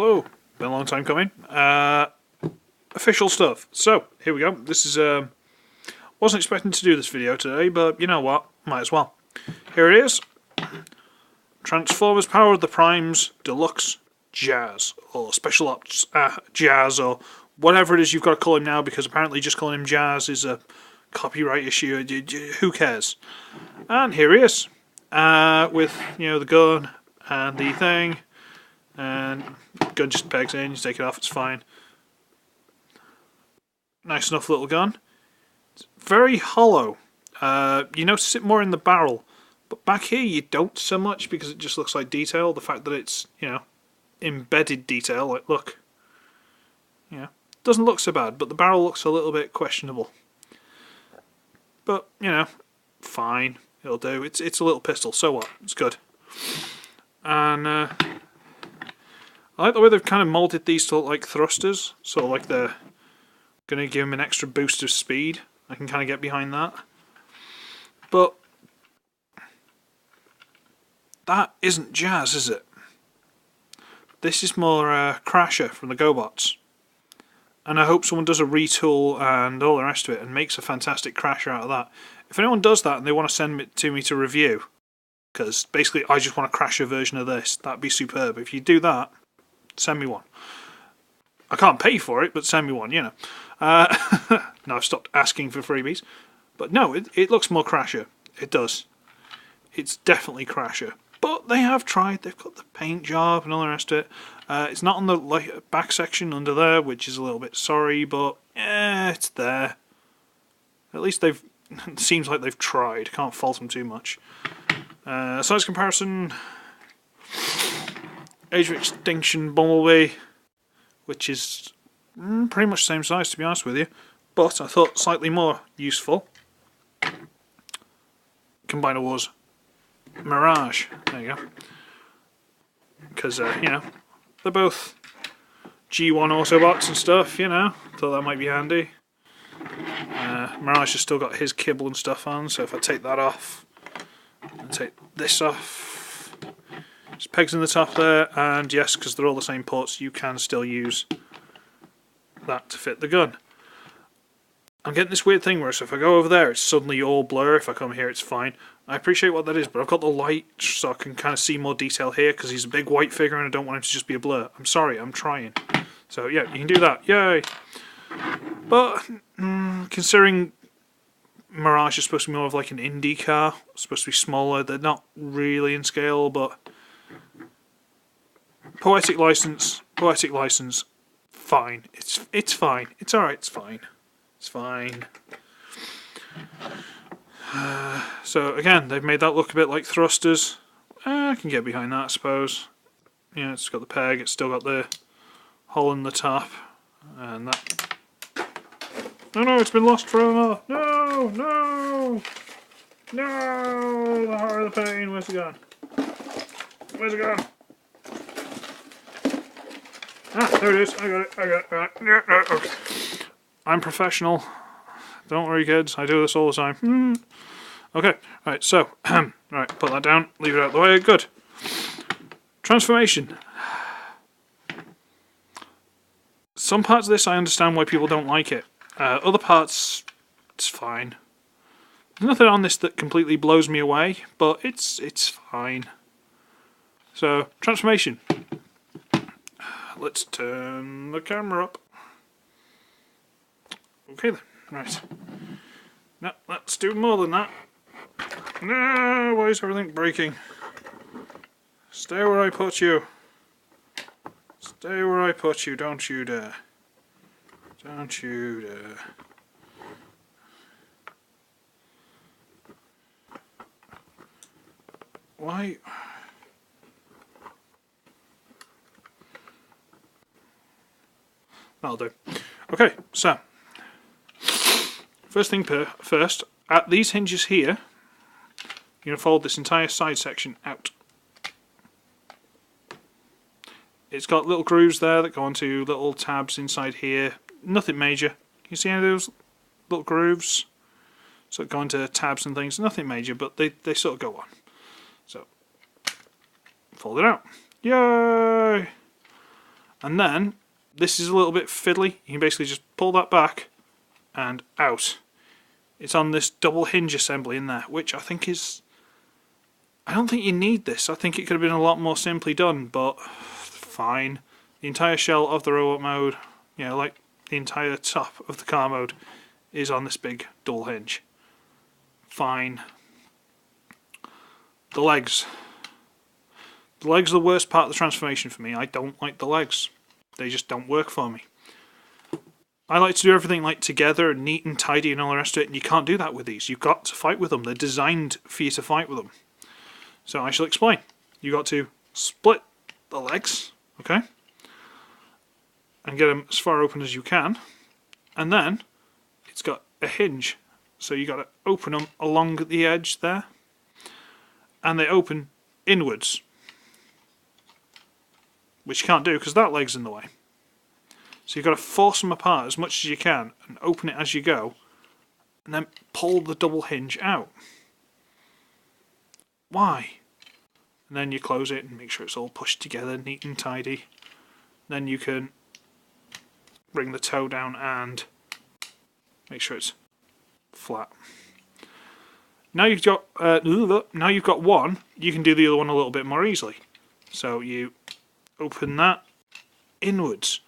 Hello, been a long time coming. Official stuff. So, here we go. This is, wasn't expecting to do this video today, but you know what? Might as well. Here it is. Transformers Power of the Primes Deluxe Jazz, or Special Ops Jazz, or whatever it is you've got to call him now, because apparently just calling him Jazz is a copyright issue. Who cares? And here he is. With, the gun and the thing. And gun just pegs in, you take it off, it's fine. Nice enough little gun. It's very hollow. You notice it more in the barrel, but back here you don't so much because it just looks like detail. The fact that it's, embedded detail, like look. Doesn't look so bad, but the barrel looks a little bit questionable. But, fine. It'll do. It's a little pistol, so what? It's good. And, I like the way they've kind of moulded these to look like thrusters, sort of like they're going to give them an extra boost of speed. I can kind of get behind that. But that isn't Jazz, is it? This is more Crasher from the GoBots. And I hope someone does a retool and all the rest of it and makes a fantastic Crasher out of that. If anyone does that and they want to send it to me to review, because basically I just want a Crasher version of this, that'd be superb. If you do that, send me one. I can't pay for it, but send me one, No, I've stopped asking for freebies. But no, it looks more Crasher. It does. It's definitely Crasher. But they have tried. They've got the paint job and all the rest of it. It's not on the back section under there, which is a little bit sorry, but it's there. At least it seems like they've tried. Can't fault them too much. Size comparison. Age of Extinction Bumblebee, which is pretty much the same size, to be honest with you, but I thought slightly more useful. Combiner Wars Mirage, there you go. Because, they're both G1 Autobots and stuff, thought that might be handy. Mirage has still got his kibble and stuff on, so if I take that off and take this off, there's pegs in the top there, and yes, because they're all the same ports, you can still use that to fit the gun. I'm getting this weird thing where if I go over there, it's suddenly all blur. If I come here, it's fine. I appreciate what that is, but I've got the light so I can kind of see more detail here because he's a big white figure and I don't want him to just be a blur. I'm sorry, I'm trying. So yeah, you can do that. Yay! But considering Mirage is supposed to be more of like an indie car, it's supposed to be smaller, they're not really in scale, but poetic license, fine. It's fine. It's alright, it's fine. It's fine. So again, they've made that look a bit like thrusters. I can get behind that, I suppose. It's got the peg, it's still got the hole in the top. And that... No, it's been lost forever! No! The heart of the pain, where's it gone? Where's it gone? Ah, there it is. I got it. Right. Yeah, okay. I'm professional. Don't worry, kids. I do this all the time. Okay. Right. So, right. Put that down. Leave it out of the way. Good. Transformation. Some parts of this I understand why people don't like it. Other parts, it's fine. There's nothing on this that completely blows me away, but it's fine. So, transformation. Let's turn the camera up. Okay then, right. No, let's do more than that. No, why is everything breaking? Stay where I put you. Stay where I put you, don't you dare. Don't you dare. Why? That'll do. Okay, so first thing first, at these hinges here, you're going to fold this entire side section out. It's got little grooves there that go onto little tabs inside here. Nothing major. Can you see any of those little grooves? So go into tabs and things. Nothing major, but they sort of go on. So fold it out. Yay! And then, this is a little bit fiddly. You can basically just pull that back and out. It's on this double hinge assembly in there, which I think is... I don't think you need this. I think it could have been a lot more simply done, but fine. The entire shell of the robot mode, you know, like the entire top of the car mode, is on this big dual hinge. Fine. The legs. The legs are the worst part of the transformation for me. I don't like the legs. They just don't work for me. I like to do everything like together and neat and tidy and all the rest of it, and you can't do that with these. You've got to fight with them. They're designed for you to fight with them. So I shall explain. You've got to split the legs, okay? And get them as far open as you can. And then it's got a hinge. So you've got to open them along the edge there. And they open inwards. Which you can't do because that leg's in the way. So you've got to force them apart as much as you can and open it as you go. And then pull the double hinge out. Why? And then you close it and make sure it's all pushed together, neat and tidy. Then you can bring the toe down and make sure it's flat. Now you've got one, you can do the other one a little bit more easily. So you open that inwards.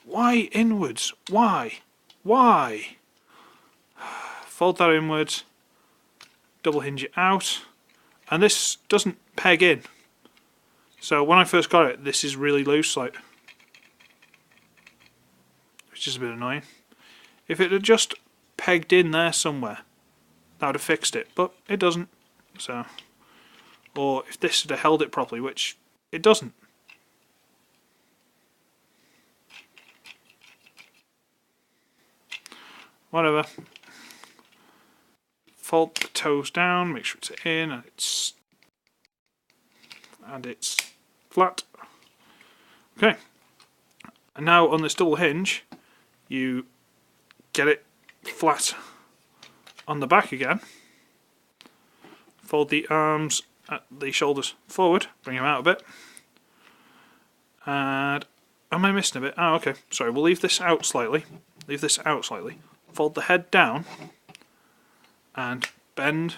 Why inwards? Why? Why? Fold that inwards, double hinge it out, and this doesn't peg in. So when I first got it, this is really loose, like, which is a bit annoying. If it had just pegged in there somewhere, that would have fixed it, but it doesn't. So, or if this had held it properly, which it doesn't. Whatever. Fold the toes down, make sure it's in and it's flat. Okay. And now on this double hinge, you get it flat on the back again. Fold the arms at the shoulders forward, bring them out a bit. And am I missing a bit? Oh, okay. Sorry, we'll leave this out slightly. Leave this out slightly. Fold the head down and bend.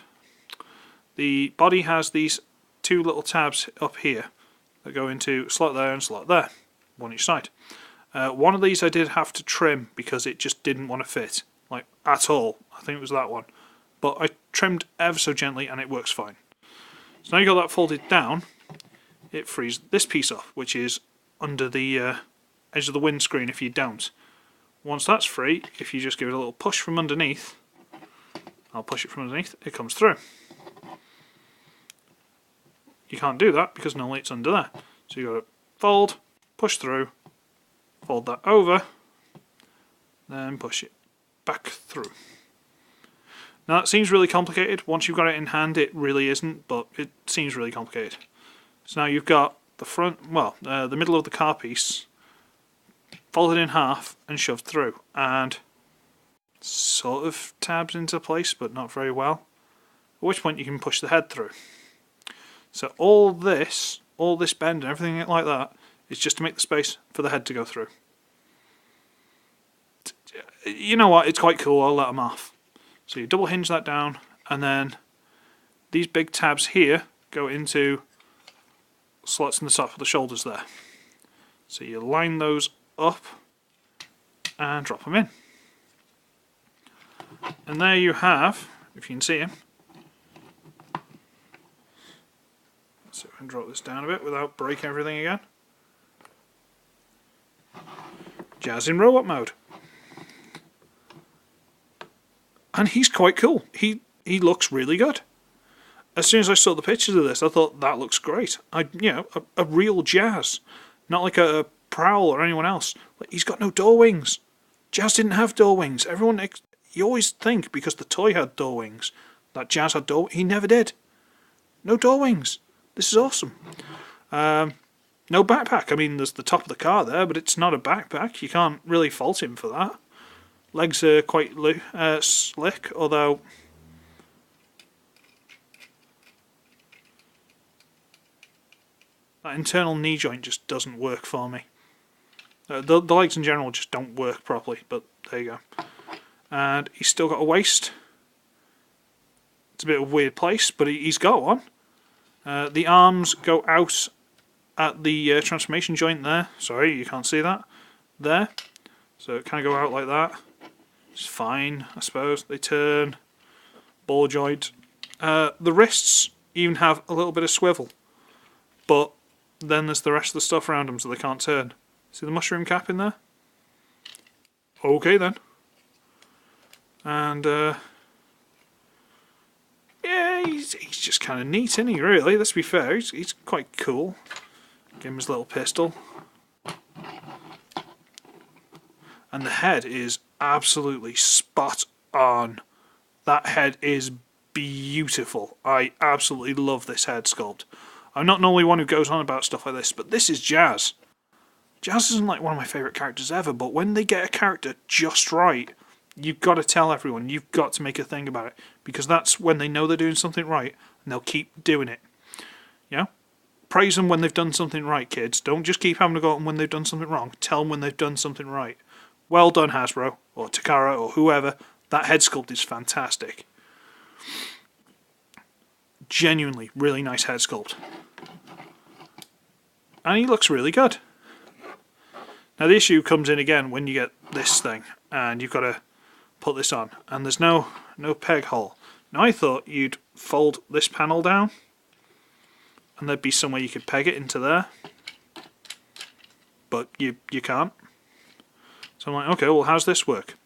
The body has these two little tabs up here that go into slot there and slot there, one each side. One of these I did have to trim because it just didn't want to fit, like at all. I think it was that one. But I trimmed ever so gently and it works fine. So now you got that folded down, it frees this piece off, which is under the edge of the windscreen if you don't. Once that's free, if you just give it a little push from underneath, I'll push it from underneath, it comes through. You can't do that because normally it's under there. So you've got to fold, push through, fold that over, then push it back through. Now that seems really complicated. Once you've got it in hand, it really isn't, but it seems really complicated. So now you've got the front, well, the middle of the car piece folded in half and shoved through, and sort of tabs into place, but not very well. At which point you can push the head through. So all this bend and everything like that is just to make the space for the head to go through. You know what? It's quite cool. I'll let them off. So you double hinge that down, and then these big tabs here go into slots in the top of the shoulders there. So you line those up and drop them in. And there you have, if you can see him. Let's see if I can drop this down a bit without breaking everything again. Jazz in robot mode. And he's quite cool. He looks really good. As soon as I saw the pictures of this, I thought that looks great. A real Jazz, not like a Prowl or anyone else. Like, he's got no door wings. Jazz didn't have door wings. You always think because the toy had door wings that Jazz had door. He never did. No door wings. This is awesome. No backpack. I mean, there's the top of the car there, but it's not a backpack. You can't really fault him for that. Legs are quite slick, although that internal knee joint just doesn't work for me. The legs in general just don't work properly, but there you go. And he's still got a waist. It's a bit of a weird place, but he's got one. The arms go out at the transformation joint there. Sorry, you can't see that. There. So it kind of go out like that. It's fine, I suppose. They turn. Ball joint. The wrists even have a little bit of swivel. But then there's the rest of the stuff around them, so they can't turn. See the mushroom cap in there? Okay then. And yeah, he's just kind of neat, isn't he? Really, let's be fair. He's quite cool. Give him his little pistol. And the head is absolutely spot on. That head is beautiful. I absolutely love this head sculpt. I'm not normally one who goes on about stuff like this, but this is Jazz. Jazz isn't like one of my favourite characters ever, but when they get a character just right, you've got to tell everyone, you've got to make a thing about it, because that's when they know they're doing something right, and they'll keep doing it. You know? Praise them when they've done something right, kids. Don't just keep having to go at them when they've done something wrong. Tell them when they've done something right. Well done, Hasbro, or Takara, or whoever. That head sculpt is fantastic. Genuinely, really nice head sculpt. And he looks really good. Now the issue comes in again when you get this thing, and you've got to put this on, and there's no peg hole. Now I thought you'd fold this panel down, and there'd be somewhere you could peg it into there, but you can't. So I'm like, okay, well how's this work?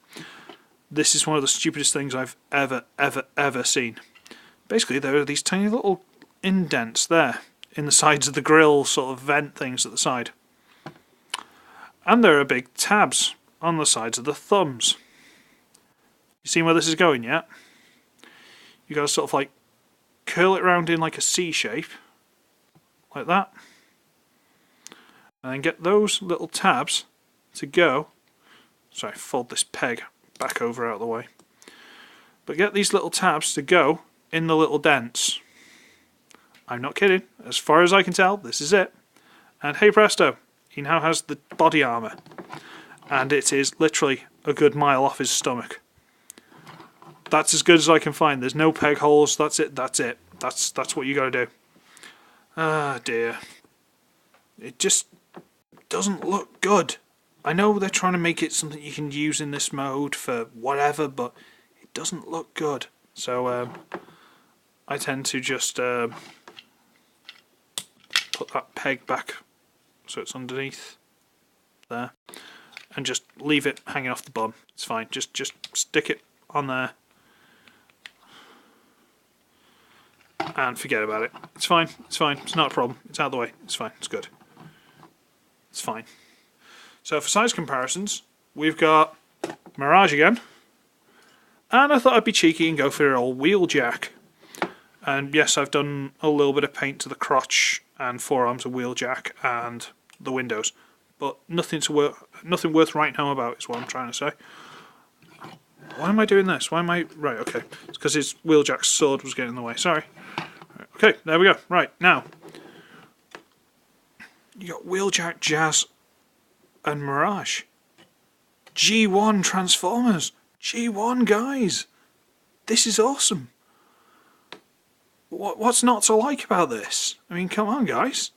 This is one of the stupidest things I've ever seen. Basically there are these tiny little indents there in the sides of the grill, sort of vent things at the side. And there are big tabs on the sides of the thumbs. You see where this is going yet? You got to sort of like curl it round in like a C shape, like that, and then get those little tabs to go. Sorry, fold this peg back over out of the way. But get these little tabs to go in the little dents. I'm not kidding. As far as I can tell, this is it. And hey presto, he now has the body armour. And it is literally a good mile off his stomach. That's as good as I can find. There's no peg holes. That's it. That's it. That's what you got to do. Ah dear. It just doesn't look good. I know they're trying to make it something you can use in this mode for whatever, but it doesn't look good. So I tend to just put that peg back so it's underneath there, and just leave it hanging off the bum. It's fine. Just stick it on there and forget about it. It's fine. It's fine. It's not a problem. It's out of the way. It's fine. It's good. It's fine. So for size comparisons, we've got Mirage again, and I thought I'd be cheeky and go for an old Wheeljack. And yes, I've done a little bit of paint to the crotch and forearms of Wheeljack and the windows, but nothing worth writing home about is what I'm trying to say. Why am I doing this? Why am I... Right, okay. It's because his Wheeljack's sword was getting in the way. Sorry. Okay, there we go. Right, now. You got Wheeljack, Jazz, and Mirage. G1 Transformers. G1, guys. This is awesome. What's not to like about this? I mean, come on, guys.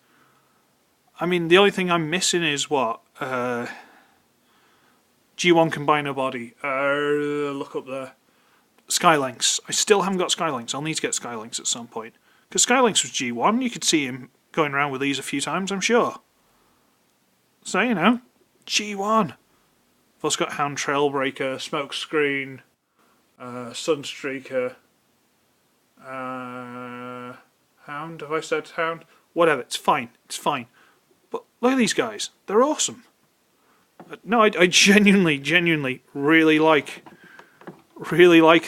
I mean, the only thing I'm missing is what? G1 Combiner Body. Look up there. Skylinks. I still haven't got Skylinks. I'll need to get Skylinks at some point. Because Skylinks was G1. You could see him going around with these a few times, I'm sure. So, you know, G1. I've also got Hound Trailbreaker, Smokescreen, Sunstreaker, Hound, have I said Hound? Whatever, it's fine, it's fine. But look at these guys, they're awesome. No, I genuinely really like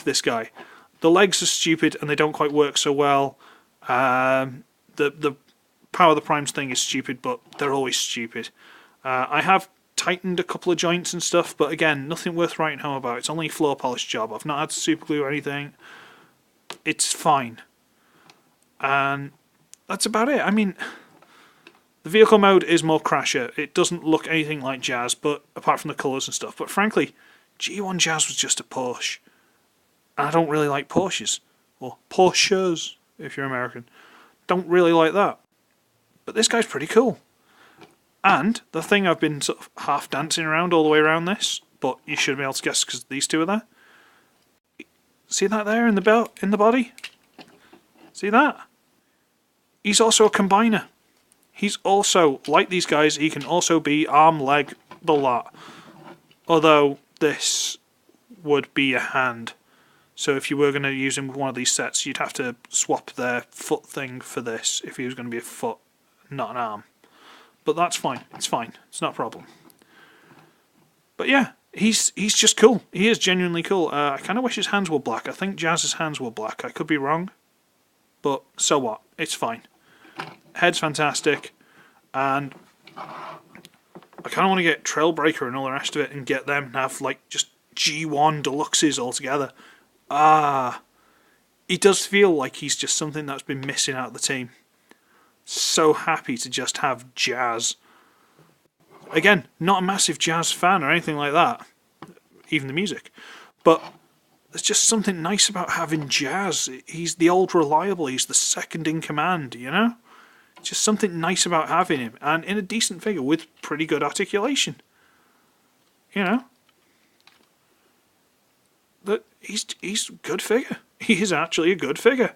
this guy. The legs are stupid and they don't quite work so well. The Power of the Primes thing is stupid, but they're always stupid. I have tightened a couple of joints and stuff, but again, nothing worth writing home about. It's only a floor polish job. I've not had to super glue or anything. It's fine. And that's about it. I mean, The vehicle mode is more Crasher. It doesn't look anything like Jazz, but apart from the colours and stuff. But frankly, G1 Jazz was just a Porsche. And I don't really like Porsches. Or Porsches, if you're American. Don't really like that. But this guy's pretty cool. And the thing I've been sort of half dancing around all the way around this, but you should be able to guess because these two are there. See that there in the belt, in the body? See that? He's also a combiner. He's also, like these guys, he can also be arm, leg, the lot. Although this would be a hand. So if you were going to use him with one of these sets, you'd have to swap their foot thing for this if he was going to be a foot, not an arm. But that's fine. It's fine. It's not a problem. But yeah, he's just cool. He is genuinely cool. I kind of wish his hands were black. I think Jazz's hands were black. I could be wrong. But so what? It's fine. Head's fantastic, and I kind of want to get Trailbreaker and all the rest of it and get them and have like just G1 Deluxes all together. He does feel like he's just something that's been missing out of the team. So happy to just have Jazz. Again, not a massive Jazz fan or anything like that, even the music, but there's just something nice about having Jazz. He's the old reliable, he's the second in command, you know? Just something nice about having him, and in a decent figure with pretty good articulation. You know? But he's a good figure. He is actually a good figure.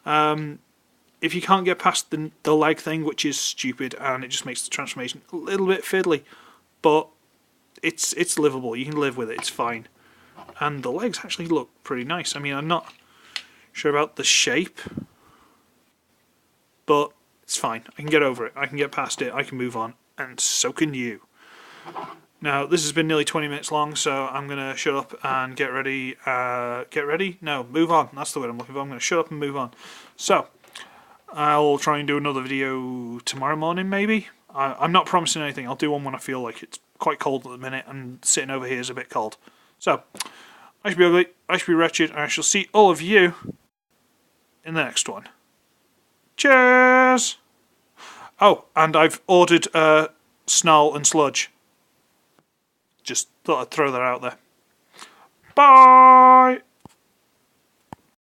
If you can't get past the leg thing, which is stupid, and it just makes the transformation a little bit fiddly, but it's livable. You can live with it. It's fine. And the legs actually look pretty nice. I mean, I'm not sure about the shape, but it's fine. I can get over it. I can get past it. I can move on. And so can you. Now, this has been nearly 20 minutes long, so I'm going to shut up and get ready. Get ready? No, move on. That's the word I'm looking for. I'm going to shut up and move on. So, I'll try and do another video tomorrow morning, maybe. I'm not promising anything. I'll do one when I feel like it's quite cold at the minute, and sitting over here is a bit cold. So, I should be ugly, I should be wretched, and I shall see all of you in the next one. Cheers! Oh, and I've ordered Snarl and Sludge. Just thought I'd throw that out there. Bye!